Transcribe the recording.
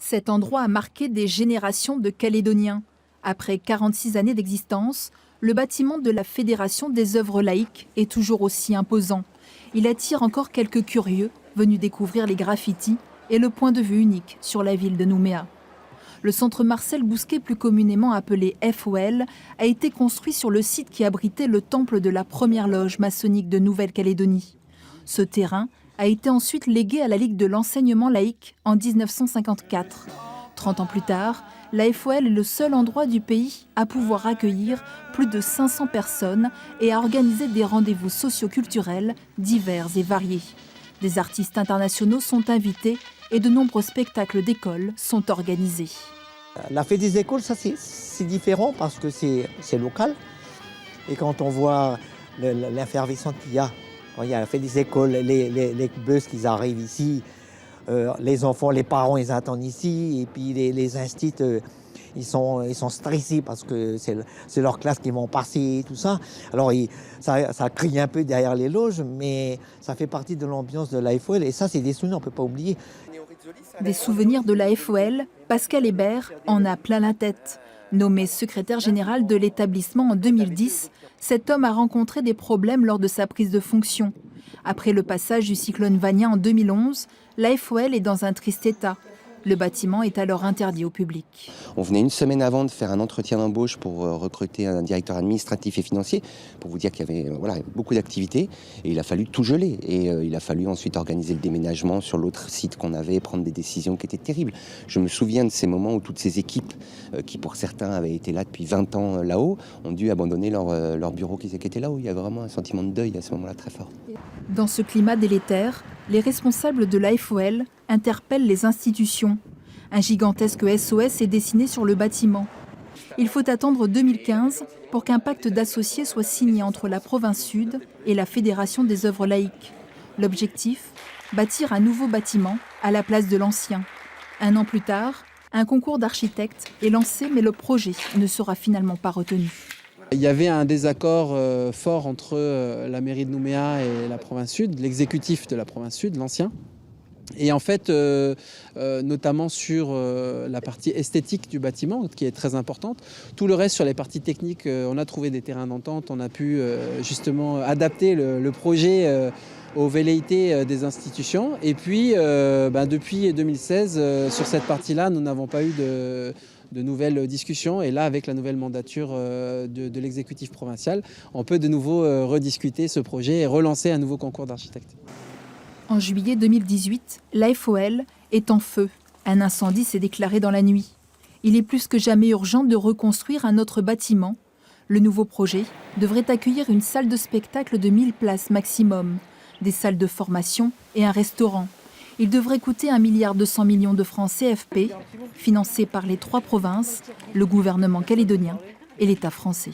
Cet endroit a marqué des générations de Calédoniens. Après 46 années d'existence, le bâtiment de la Fédération des œuvres laïques est toujours aussi imposant. Il attire encore quelques curieux venus découvrir les graffitis et le point de vue unique sur la ville de Nouméa. Le centre Marcel Bousquet, plus communément appelé FOL, a été construit sur le site qui abritait le temple de la première loge maçonnique de Nouvelle-Calédonie. Ce terrain a été ensuite légué à la Ligue de l'enseignement laïque en 1954. 30 ans plus tard, la FOL est le seul endroit du pays à pouvoir accueillir plus de 500 personnes et à organiser des rendez-vous socio-culturels divers et variés. Des artistes internationaux sont invités et de nombreux spectacles d'école sont organisés. La fête des écoles, ça c'est différent parce que c'est local. Et quand on voit l'effervescence qu'il y a, quand il y a la fête des écoles, les bus qui arrivent ici, les enfants, les parents, ils attendent ici. Et puis les instituts, ils sont stressés parce que c'est leur classe qui vont passer et tout ça. Alors ça crie un peu derrière les loges, mais ça fait partie de l'ambiance de la FOL. Et ça, c'est des souvenirs, on ne peut pas oublier. Des souvenirs de la FOL, Pascal Hébert en a plein la tête. Nommé secrétaire général de l'établissement en 2010, cet homme a rencontré des problèmes lors de sa prise de fonction. Après le passage du cyclone Vania en 2011, la FOL est dans un triste état. Le bâtiment est alors interdit au public. On venait une semaine avant de faire un entretien d'embauche pour recruter un directeur administratif et financier, pour vous dire qu'il y avait beaucoup d'activités. Et il a fallu tout geler. Et il a fallu ensuite organiser le déménagement sur l'autre site qu'on avait, prendre des décisions qui étaient terribles. Je me souviens de ces moments où toutes ces équipes, qui pour certains avaient été là depuis 20 ans là-haut, ont dû abandonner leur bureau qui était là-haut. Il y a vraiment un sentiment de deuil à ce moment-là très fort. Dans ce climat délétère, les responsables de la FOL interpellent les institutions. Un gigantesque SOS est dessiné sur le bâtiment. Il faut attendre 2015 pour qu'un pacte d'associés soit signé entre la province sud et la Fédération des œuvres laïques. L'objectif, bâtir un nouveau bâtiment à la place de l'ancien. 1 an plus tard, un concours d'architectes est lancé, mais le projet ne sera finalement pas retenu. Il y avait un désaccord fort entre la mairie de Nouméa et la province sud, l'exécutif de la province sud, l'ancien. Et en fait, notamment sur la partie esthétique du bâtiment, qui est très importante. Tout le reste, sur les parties techniques, on a trouvé des terrains d'entente. On a pu justement adapter le projet aux velléités des institutions. Et puis, depuis 2016, sur cette partie-là, nous n'avons pas eu de nouvelles discussions. Et là, avec la nouvelle mandature de l'exécutif provincial, on peut de nouveau rediscuter ce projet et relancer un nouveau concours d'architectes. En juillet 2018, la FOL est en feu. Un incendie s'est déclaré dans la nuit. Il est plus que jamais urgent de reconstruire un autre bâtiment. Le nouveau projet devrait accueillir une salle de spectacle de 1000 places maximum, des salles de formation et un restaurant. Il devrait coûter 1,2 milliard de francs CFP, financé par les 3 provinces, le gouvernement calédonien et l'État français.